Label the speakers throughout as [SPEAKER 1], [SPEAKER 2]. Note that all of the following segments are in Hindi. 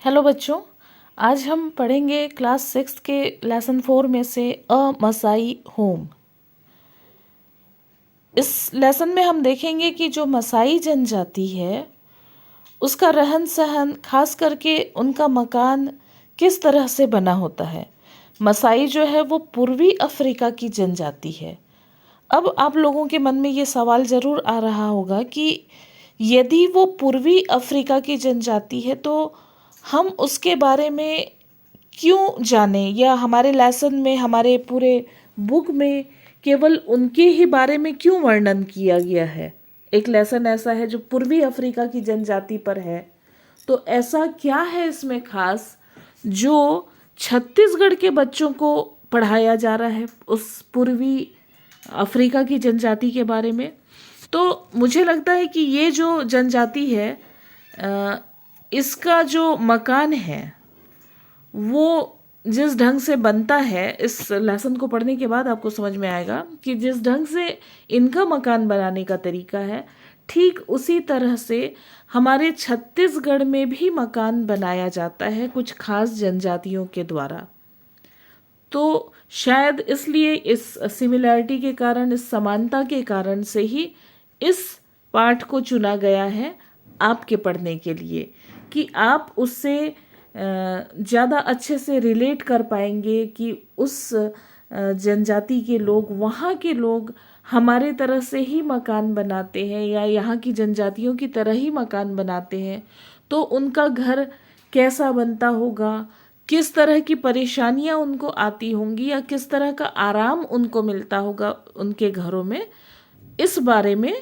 [SPEAKER 1] हेलो बच्चों, आज हम पढ़ेंगे क्लास 6 के लेसन 4 में से अ मसाई होम। इस लेसन में हम देखेंगे कि जो मसाई जनजाति है उसका रहन सहन, खास करके उनका मकान किस तरह से बना होता है। मसाई जो है वो पूर्वी अफ्रीका की जनजाति है। अब आप लोगों के मन में ये सवाल ज़रूर आ रहा होगा कि यदि वो पूर्वी अफ्रीका की जनजाति है तो हम उसके बारे में क्यों जाने, या हमारे लेसन में, हमारे पूरे बुक में केवल उनके ही बारे में क्यों वर्णन किया गया है। एक लेसन ऐसा है जो पूर्वी अफ्रीका की जनजाति पर है, तो ऐसा क्या है इसमें खास जो छत्तीसगढ़ के बच्चों को पढ़ाया जा रहा है उस पूर्वी अफ्रीका की जनजाति के बारे में। तो मुझे लगता है कि ये जो जनजाति है, इसका जो मकान है वो जिस ढंग से बनता है, इस लेसन को पढ़ने के बाद आपको समझ में आएगा कि जिस ढंग से इनका मकान बनाने का तरीका है, ठीक उसी तरह से हमारे छत्तीसगढ़ में भी मकान बनाया जाता है कुछ खास जनजातियों के द्वारा। तो शायद इसलिए इस सिमिलैरिटी के कारण, इस समानता के कारण से ही इस पाठ को चुना गया है आपके पढ़ने के लिए, कि आप उससे ज़्यादा अच्छे से रिलेट कर पाएंगे कि उस जनजाति के लोग, वहाँ के लोग हमारे तरह से ही मकान बनाते हैं या यहाँ की जनजातियों की तरह ही मकान बनाते हैं, तो उनका घर कैसा बनता होगा, किस तरह की परेशानियाँ उनको आती होंगी या किस तरह का आराम उनको मिलता होगा उनके घरों में, इस बारे में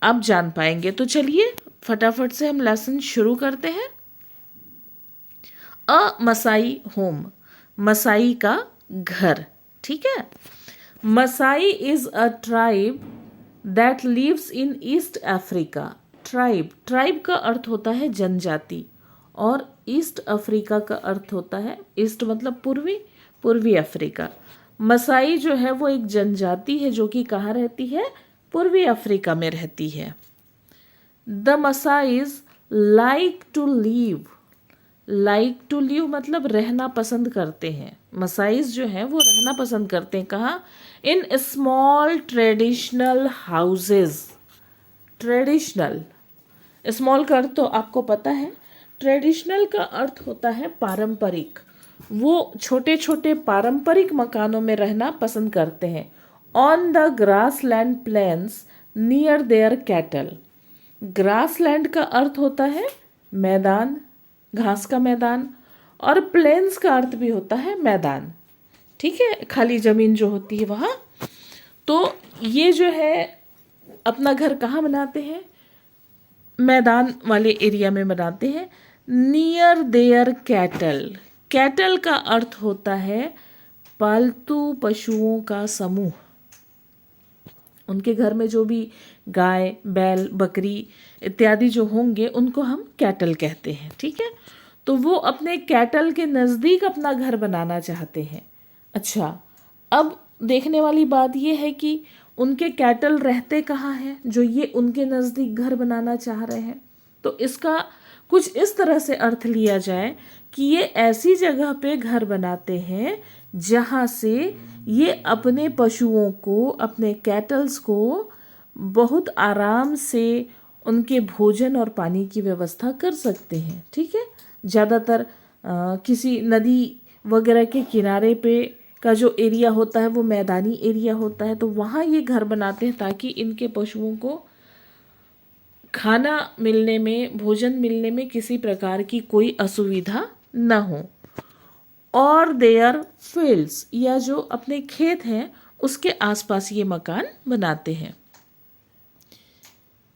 [SPEAKER 1] आप जान पाएंगे। तो चलिए फटाफट से हम लेसन शुरू करते हैं। अ मसाई होम, मसाई का घर। ठीक है। Masai is a tribe that lives in East Africa. Tribe का अर्थ होता है जनजाति, और ईस्ट अफ्रीका का अर्थ होता है, ईस्ट मतलब पूर्वी अफ्रीका। मसाई जो है वो एक जनजाति है जो कि कहाँ रहती है, पूर्वी अफ्रीका में रहती है। द मसाईज लाइक टू लिव मतलब रहना पसंद करते हैं। मसाईज जो हैं वो रहना पसंद करते हैं कहाँ, in small traditional houses. Traditional, small का अर्थ तो आपको पता है, ट्रेडिशनल का अर्थ होता है पारंपरिक। वो छोटे छोटे पारंपरिक मकानों में रहना पसंद करते हैं। On the grass land plains near their cattle. Grass land का अर्थ होता है मैदान, घास का मैदान, और प्लेन्स का अर्थ भी होता है मैदान। ठीक है, खाली जमीन जो होती है वहाँ। तो ये जो है अपना घर कहाँ बनाते हैं, मैदान वाले एरिया में बनाते हैं। नियर देयर कैटल, कैटल का अर्थ होता है पालतू पशुओं का समूह। उनके घर में जो भी गाय, बैल, बकरी इत्यादि जो होंगे उनको हम कैटल कहते हैं। ठीक है, तो वो अपने कैटल के नज़दीक अपना घर बनाना चाहते हैं। अच्छा, अब देखने वाली बात ये है कि उनके कैटल रहते कहाँ हैं जो ये उनके नज़दीक घर बनाना चाह रहे हैं। तो इसका कुछ इस तरह से अर्थ लिया जाए कि ये ऐसी जगह पे घर बनाते हैं जहाँ से ये अपने पशुओं को, अपने कैटल्स को बहुत आराम से उनके भोजन और पानी की व्यवस्था कर सकते हैं। ठीक है, ज़्यादातर किसी नदी वगैरह के किनारे पे का जो एरिया होता है वो मैदानी एरिया होता है, तो वहाँ ये घर बनाते हैं ताकि इनके पशुओं को खाना मिलने में, भोजन मिलने में किसी प्रकार की कोई असुविधा न हो। और देयर फील्ड्स, या जो अपने खेत हैं उसके आसपास ये मकान बनाते हैं।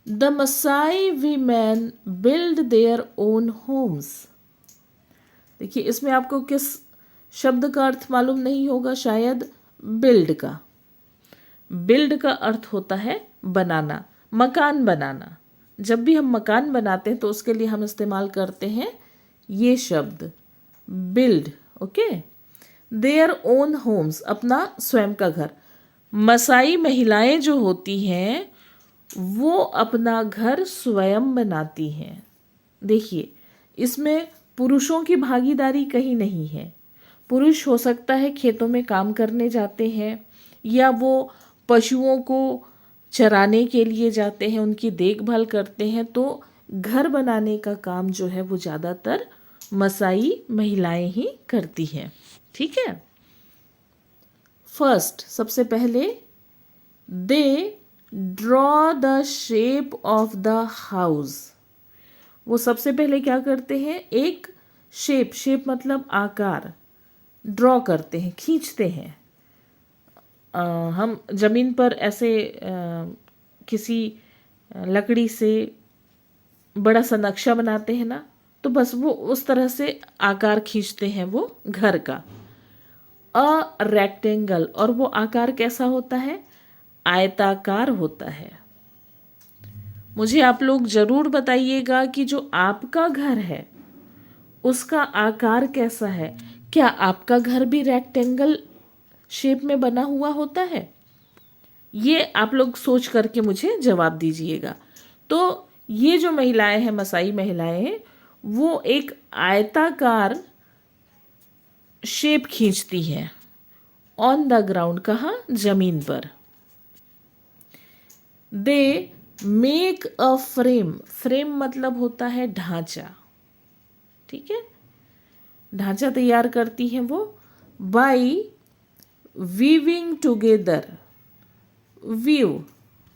[SPEAKER 1] The Masai women build their own homes. देखिए, इसमें आपको किस शब्द का अर्थ मालूम नहीं होगा, शायद बिल्ड का। बिल्ड का अर्थ होता है बनाना, मकान बनाना। जब भी हम मकान बनाते हैं तो उसके लिए हम इस्तेमाल करते हैं ये शब्द build. Okay, their own homes, अपना स्वयं का घर। मसाई महिलाएं जो होती हैं वो अपना घर स्वयं बनाती हैं। देखिए, इसमें पुरुषों की भागीदारी कहीं नहीं है। पुरुष हो सकता है खेतों में काम करने जाते हैं, या वो पशुओं को चराने के लिए जाते हैं, उनकी देखभाल करते हैं। तो घर बनाने का काम जो है वो ज़्यादातर मसाई महिलाएं ही करती हैं। ठीक है। फर्स्ट, सबसे पहले they draw the shape of the house. वो सबसे पहले क्या करते हैं, एक शेप मतलब आकार ड्रॉ करते हैं, खींचते हैं। हम जमीन पर ऐसे किसी लकड़ी से बड़ा सा नक्शा बनाते हैं ना, तो बस वो उस तरह से आकार खींचते हैं वो घर का। अ रेक्टेंगल, और वो आकार कैसा होता है, आयताकार होता है। मुझे आप लोग जरूर बताइएगा कि जो आपका घर है उसका आकार कैसा है। क्या आपका घर भी रेक्टेंगल शेप में बना हुआ होता है? ये आप लोग सोच करके मुझे जवाब दीजिएगा। तो ये जो महिलाएं हैं, मसाई महिलाएं हैं, वो एक आयताकार शेप खींचती हैं ऑन द ग्राउंड। कहाँ? जमीन पर। They make a frame. Frame मतलब होता है ढांचा। ठीक है, ढांचा तैयार करती हैं वो बाई वीविंग टुगेदर। वीव,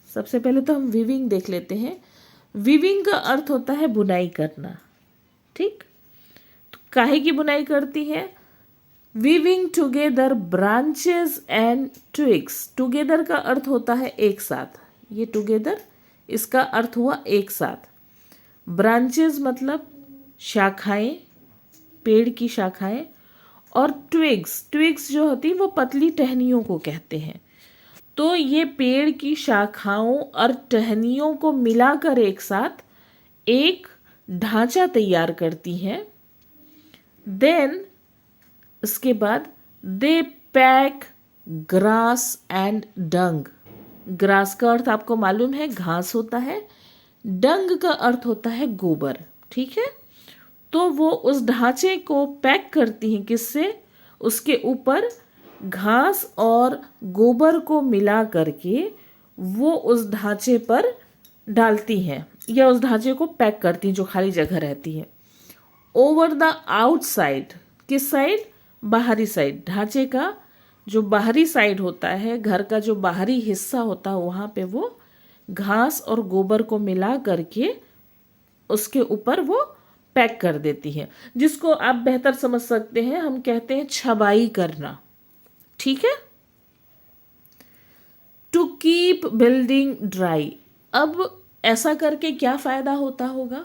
[SPEAKER 1] सबसे पहले तो हम वीविंग देख लेते हैं। वीविंग का अर्थ होता है बुनाई करना। ठीक, तो काहे की बुनाई करती है? Weaving together branches and twigs. Together का अर्थ होता है एक साथ। ये टुगेदर, इसका अर्थ हुआ एक साथ। ब्रांचेस मतलब शाखाएं, पेड़ की शाखाएं। और ट्विग्स जो होती वो पतली टहनियों को कहते हैं। तो ये पेड़ की शाखाओं और टहनियों को मिलाकर एक साथ एक ढांचा तैयार करती हैं। देन इसके बाद they pack grass and dung. Grass का अर्थ आपको मालूम है, घास होता है। डंग का अर्थ होता है गोबर। ठीक है, तो वो उस ढांचे को पैक करती हैं। किससे? उसके ऊपर घास और गोबर को मिला करके वो उस ढांचे पर डालती हैं, या उस ढांचे को पैक करती हैं जो खाली जगह रहती है। ओवर द आउटसाइड, किस साइड? बाहरी साइड। ढांचे का जो बाहरी साइड होता है, घर का जो बाहरी हिस्सा होता है, वहां पे वो घास और गोबर को मिला करके उसके ऊपर वो पैक कर देती है, जिसको आप बेहतर समझ सकते हैं, हम कहते हैं छबाई करना। ठीक है। To keep building dry. अब ऐसा करके क्या फायदा होता होगा?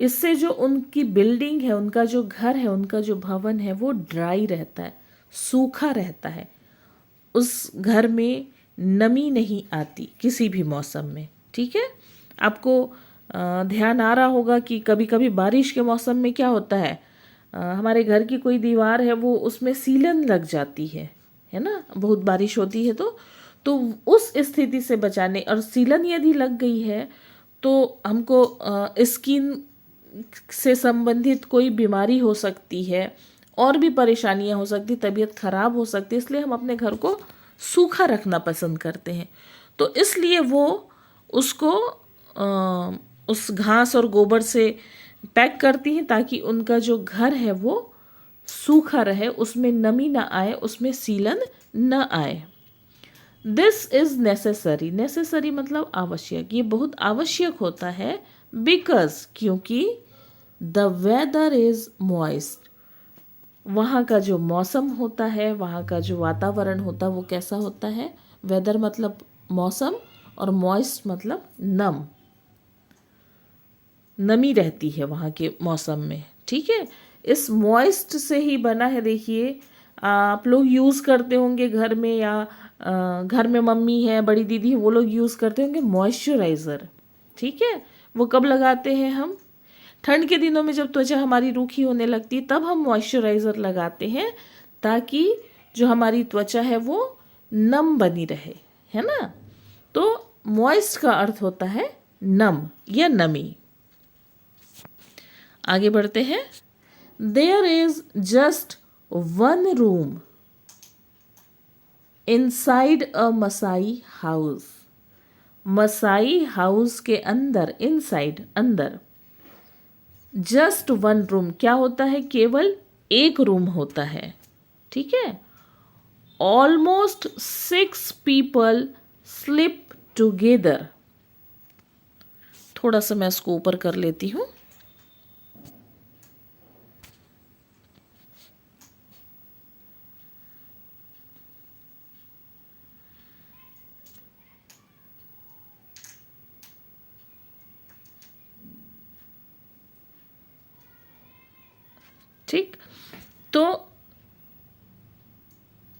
[SPEAKER 1] इससे जो उनकी बिल्डिंग है, उनका जो घर है, उनका जो भवन है, वो ड्राई रहता है, सूखा रहता है। उस घर में नमी नहीं आती किसी भी मौसम में। ठीक है, आपको ध्यान आ रहा होगा कि कभी कभी बारिश के मौसम में क्या होता है, हमारे घर की कोई दीवार है, वो उसमें सीलन लग जाती है ना, बहुत बारिश होती है तो उस स्थिति से बचाने, और सीलन यदि लग गई है तो हमको स्किन से संबंधित कोई बीमारी हो सकती है, और भी परेशानियां हो सकती, तबीयत खराब हो सकती है। इसलिए हम अपने घर को सूखा रखना पसंद करते हैं। तो इसलिए वो उसको उस घास और गोबर से पैक करती हैं, ताकि उनका जो घर है वो सूखा रहे, उसमें नमी ना आए, उसमें सीलन न आए। This is necessary. नेसेसरी मतलब आवश्यक। ये बहुत आवश्यक होता है। बिकॉज, क्योंकि द वेदर इज मॉइस्ट। वहाँ का जो मौसम होता है, वहाँ का जो वातावरण होता है, वो कैसा होता है? वेदर मतलब मौसम, और मॉइस्ट मतलब नम, नमी रहती है वहाँ के मौसम में। ठीक है, इस मॉइस्ट से ही बना है। देखिए, आप लोग यूज़ करते होंगे घर में, या घर में मम्मी है, बड़ी दीदी है, वो लोग यूज़ करते होंगे मॉइस्चराइज़र। ठीक है, वो कब लगाते हैं हम? ठंड के दिनों में जब त्वचा हमारी रूखी होने लगती है, तब हम मॉइस्चराइज़र लगाते हैं, ताकि जो हमारी त्वचा है वो नम बनी रहे, है ना। तो मॉइस्ट का अर्थ होता है नम या नमी। आगे बढ़ते हैं। There is just one room inside a Masai house. Masai house के अंदर, इनसाइड, अंदर, जस्ट वन रूम क्या होता है? केवल एक रूम होता है, ठीक है। Almost 6 people slip together. थोड़ा सा मैं इसको ऊपर कर लेती हूँ। ठीक, तो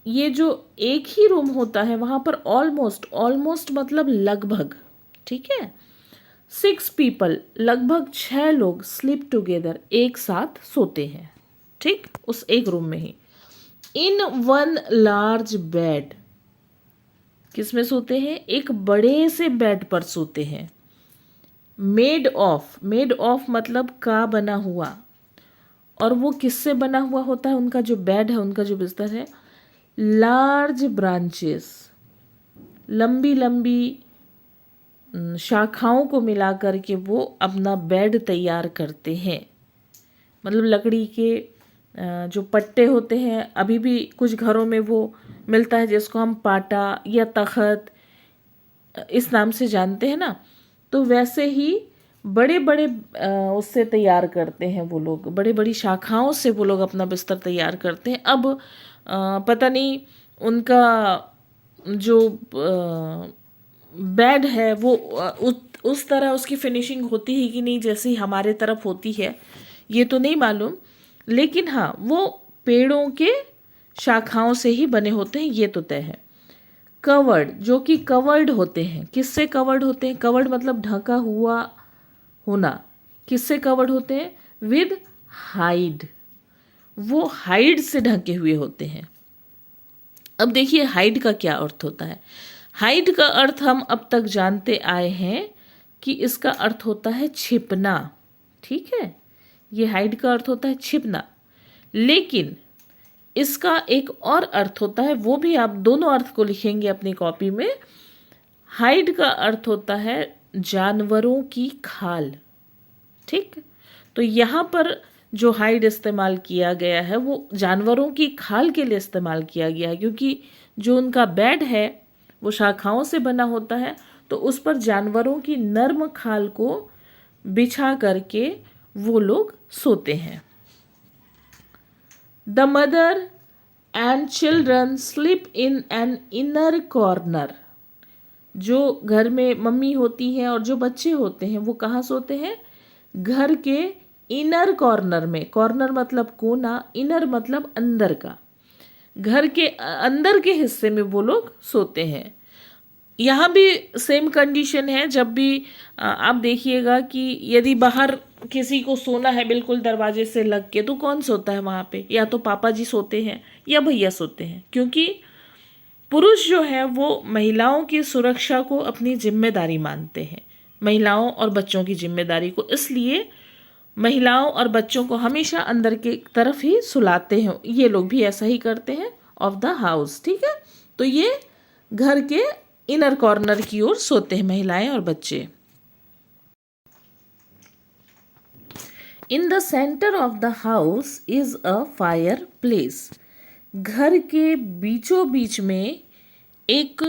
[SPEAKER 1] ये जो एक ही रूम होता है वहां पर ऑलमोस्ट, ऑलमोस्ट मतलब लगभग, ठीक है, 6 पीपल, लगभग 6 लोग स्लीप टुगेदर, एक साथ सोते हैं, ठीक, उस एक रूम में ही। इन वन लार्ज बेड, किसमें सोते हैं? एक बड़े से बेड पर सोते हैं। मेड ऑफ, मेड ऑफ मतलब का बना हुआ, और वो किससे बना हुआ होता है? उनका जो बेड है, उनका जो बिस्तर है, लार्ज ब्रांचेस, लंबी लंबी शाखाओं को मिला करके वो अपना बेड तैयार करते हैं। मतलब लकड़ी के जो पट्टे होते हैं, अभी भी कुछ घरों में वो मिलता है जिसको हम पाटा या तख्त इस नाम से जानते हैं ना, तो वैसे ही बड़े बड़े उससे तैयार करते हैं वो लोग, बड़े बड़ी शाखाओं से वो लोग अपना बिस्तर तैयार करते हैं। अब पता नहीं उनका जो बेड है वो उस तरह उसकी फिनिशिंग होती है कि नहीं जैसी हमारे तरफ होती है, ये तो नहीं मालूम, लेकिन हाँ वो पेड़ों के शाखाओं से ही बने होते हैं, ये तो तय है। कवर्ड, जो कि कवर्ड होते हैं, किससे कवर्ड होते हैं? कवर्ड मतलब ढका हुआ होना। किससे कवर्ड होते हैं? विद हाइड, वो हाइड से ढके हुए होते हैं। अब देखिए हाइड का क्या अर्थ होता है। हाइड का अर्थ हम अब तक जानते आए हैं कि इसका अर्थ होता है छिपना, ठीक है, ये हाइड का अर्थ होता है छिपना। लेकिन इसका एक और अर्थ होता है, वो भी आप दोनों अर्थ को लिखेंगे अपनी कॉपी में। हाइड का अर्थ होता है जानवरों की खाल, ठीक। तो यहाँ पर जो हाइड इस्तेमाल किया गया है वो जानवरों की खाल के लिए इस्तेमाल किया गया है, क्योंकि जो उनका बेड है वो शाखाओं से बना होता है, तो उस पर जानवरों की नर्म खाल को बिछा करके वो लोग सोते हैं। The mother and children sleep in an inner corner. जो घर में मम्मी होती हैं और जो बच्चे होते हैं वो कहाँ सोते हैं? घर के इनर कॉर्नर में। कॉर्नर मतलब कोना, इनर मतलब अंदर का, घर के अंदर के हिस्से में वो लोग सोते हैं। यहाँ भी सेम कंडीशन है। जब भी आप देखिएगा कि यदि बाहर किसी को सोना है बिल्कुल दरवाजे से लग के, तो कौन सोता है वहाँ पे? या तो पापा जी सोते हैं या भैया सोते हैं, क्योंकि पुरुष जो है वो महिलाओं की सुरक्षा को अपनी जिम्मेदारी मानते हैं, महिलाओं और बच्चों की जिम्मेदारी को, इसलिए महिलाओं और बच्चों को हमेशा अंदर की तरफ ही सुलाते हैं। ये लोग भी ऐसा ही करते हैं ऑफ द हाउस, ठीक है। तो ये घर के इनर कॉर्नर की ओर सोते हैं महिलाएं और बच्चे। In the centre of the house is a fire place. घर के बीचों बीच में एक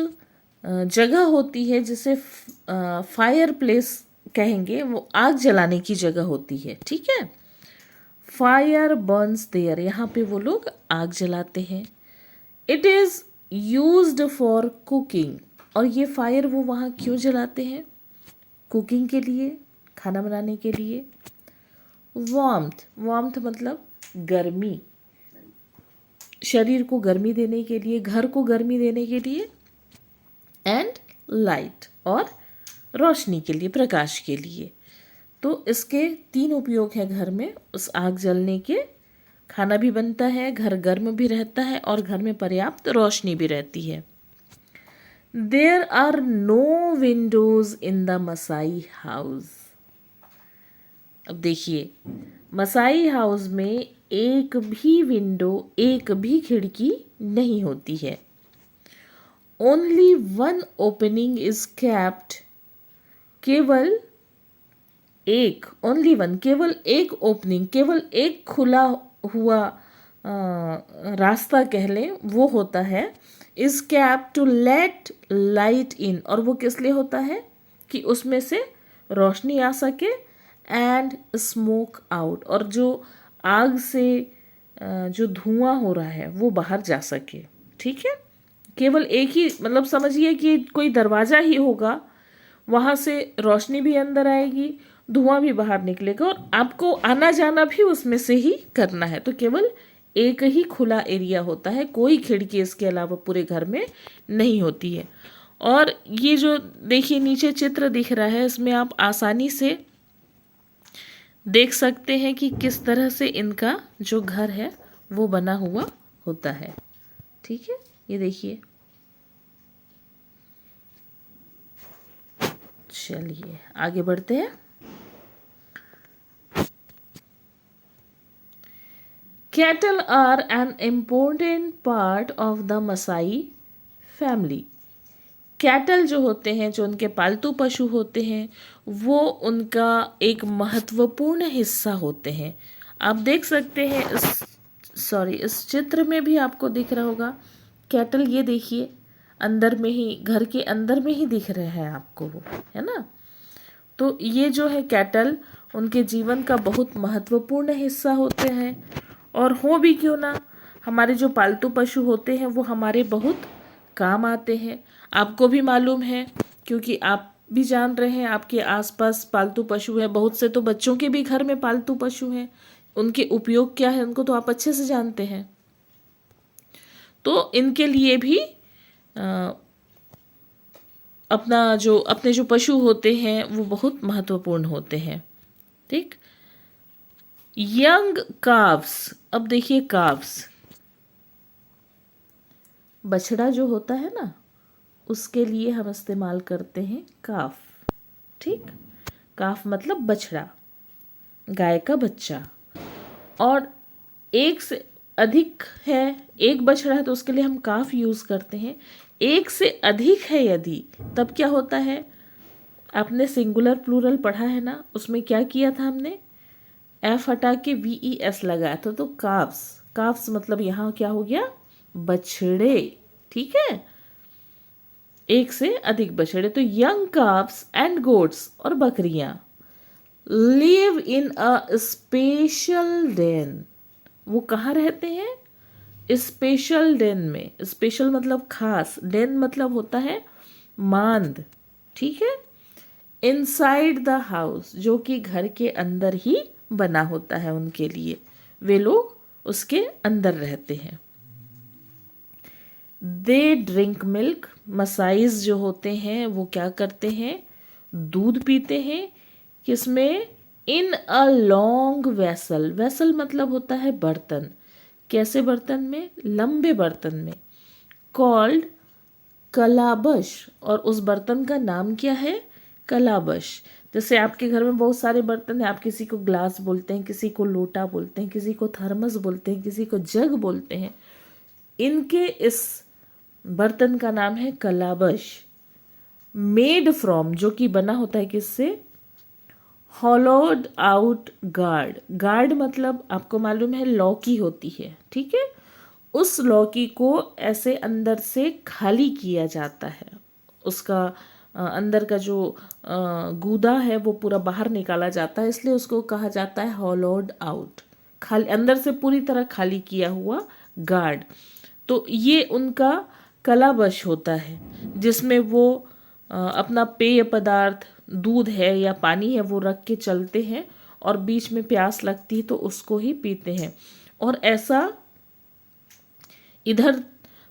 [SPEAKER 1] जगह होती है जिसे फायर प्लेस कहेंगे, वो आग जलाने की जगह होती है, ठीक है। फायर बर्न्स देयर, यहाँ पे वो लोग आग जलाते हैं। It is used for cooking, और ये फायर वो वहाँ क्यों जलाते हैं? कुकिंग के लिए, खाना बनाने के लिए। वार्मथ, वार्मथ मतलब गर्मी, शरीर को गर्मी देने के लिए, घर को गर्मी देने के लिए। एंड लाइट, और रोशनी के लिए, प्रकाश के लिए। तो इसके 3 उपयोग हैं घर में उस आग जलने के। खाना भी बनता है, घर गर्म भी रहता है, और घर में पर्याप्त रोशनी भी रहती है। There are no windows in the Masai house. अब देखिए मसाई हाउस में एक भी विंडो, एक भी खिड़की नहीं होती है। Only one opening is kept, केवल एक, ओनली वन, केवल एक ओपनिंग, केवल एक खुला हुआ रास्ता कह लें वो होता है, is kept to let light in, और वो किस लिए होता है कि उसमें से रोशनी आ सके, एंड स्मोक आउट, और जो आग से जो धुआं हो रहा है वो बाहर जा सके। ठीक है, केवल एक ही, मतलब समझिए कि कोई दरवाज़ा ही होगा, वहाँ से रोशनी भी अंदर आएगी, धुआं भी बाहर निकलेगा, और आपको आना जाना भी उसमें से ही करना है। तो केवल एक ही खुला एरिया होता है, कोई खिड़की इसके अलावा पूरे घर में नहीं होती है। और ये जो देखिए नीचे चित्र दिख रहा है, इसमें आप आसानी से देख सकते हैं कि किस तरह से इनका जो घर है वो बना हुआ होता है। ठीक है, ये देखिए। चलिए आगे बढ़ते हैं। Cattle are an important part of the Masai family. Cattle जो होते हैं, जो उनके पालतू पशु होते हैं, वो उनका एक महत्वपूर्ण हिस्सा होते हैं। आप देख सकते हैं इस चित्र में भी आपको दिख रहा होगा कैटल, ये देखिए अंदर में ही, घर के अंदर में ही दिख रहे हैं आपको वो, है ना। तो ये जो है कैटल उनके जीवन का बहुत महत्वपूर्ण हिस्सा होते हैं। और हो भी क्यों ना, हमारे जो पालतू पशु होते हैं वो हमारे बहुत काम आते हैं। आपको भी मालूम है, क्योंकि आप भी जान रहे हैं, आपके आसपास पालतू पशु हैं, बहुत से तो बच्चों के भी घर में पालतू पशु हैं। उनके उपयोग क्या है उनको तो आप अच्छे से जानते हैं। तो इनके लिए भी अपने जो पशु होते हैं वो बहुत महत्वपूर्ण होते हैं। ठीक, यंग काव्स, अब देखिए काव्स, बछड़ा जो होता है ना, उसके लिए हम इस्तेमाल करते हैं काफ। ठीक, काफ मतलब बछड़ा, गाय का बच्चा। और एक से अधिक है, एक बछड़ा है तो उसके लिए हम काफ यूज करते हैं। एक से अधिक है यदि, तब क्या होता है, आपने सिंगुलर प्लूरल पढ़ा है ना, उसमें क्या किया था हमने, एफ हटा के VES लगाया था, तो काफ्स, काफ्स मतलब यहाँ क्या हो गया, बछड़े। ठीक है, एक से अधिक बछड़े। तो यंग काफ्स एंड गोट्स, और बकरियां, live in a special den, वो कहाँ रहते हैं, स्पेशल डेन में। स्पेशल मतलब खास, डेन मतलब होता है मांद। ठीक है, इनसाइड द हाउस, जो कि घर के अंदर ही बना होता है उनके लिए, वे लोग उसके अंदर रहते हैं। दे ड्रिंक मिल्क, मसाइज जो होते हैं वो क्या करते हैं, दूध पीते हैं। किसमें, इन अ लॉन्ग वेसल, वेसल मतलब होता है बर्तन, कैसे बर्तन में, लंबे बर्तन में, कॉल्ड कलाबश, और उस बर्तन का नाम क्या है, कलाबश। जैसे आपके घर में बहुत सारे बर्तन हैं, आप किसी को ग्लास बोलते हैं, किसी को लोटा बोलते हैं, किसी को थर्मस बोलते हैं, किसी को जग बोलते हैं। इनके इस बर्तन का नाम है कलाबश। मेड फ्रॉम, जो कि बना होता है किससे, हॉलोड आउट गार्ड, गार्ड मतलब आपको मालूम है लौकी होती है। ठीक है, उस लौकी को ऐसे अंदर से खाली किया जाता है, उसका अंदर का जो गूदा है वो पूरा बाहर निकाला जाता है, इसलिए उसको कहा जाता है हॉलोड आउट, खाली, अंदर से पूरी तरह खाली किया हुआ गार्ड। तो ये उनका कलाबश होता है, जिसमें वो अपना पेय पदार्थ, दूध है या पानी है, वो रख के चलते हैं, और बीच में प्यास लगती है तो उसको ही पीते हैं। और ऐसा इधर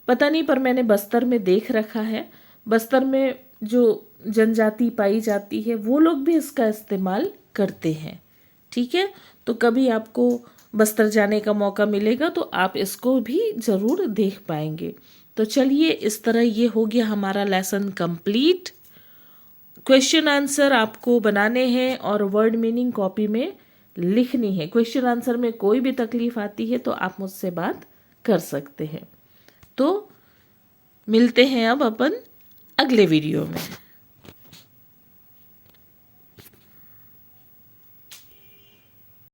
[SPEAKER 1] पता नहीं, पर मैंने बस्तर में देख रखा है, बस्तर में जो जनजाति पाई जाती है वो लोग भी इसका इस्तेमाल करते हैं। ठीक है, तो कभी आपको बस्तर जाने का मौका मिलेगा तो आप इसको भी ज़रूर देख पाएंगे। तो चलिए, इस तरह ये हो गया हमारा लेसन कंप्लीट। क्वेश्चन आंसर आपको बनाने हैं और वर्ड मीनिंग कॉपी में लिखनी है। क्वेश्चन आंसर में कोई भी तकलीफ आती है तो आप मुझसे बात कर सकते हैं। तो मिलते हैं अब अपन अगले वीडियो में।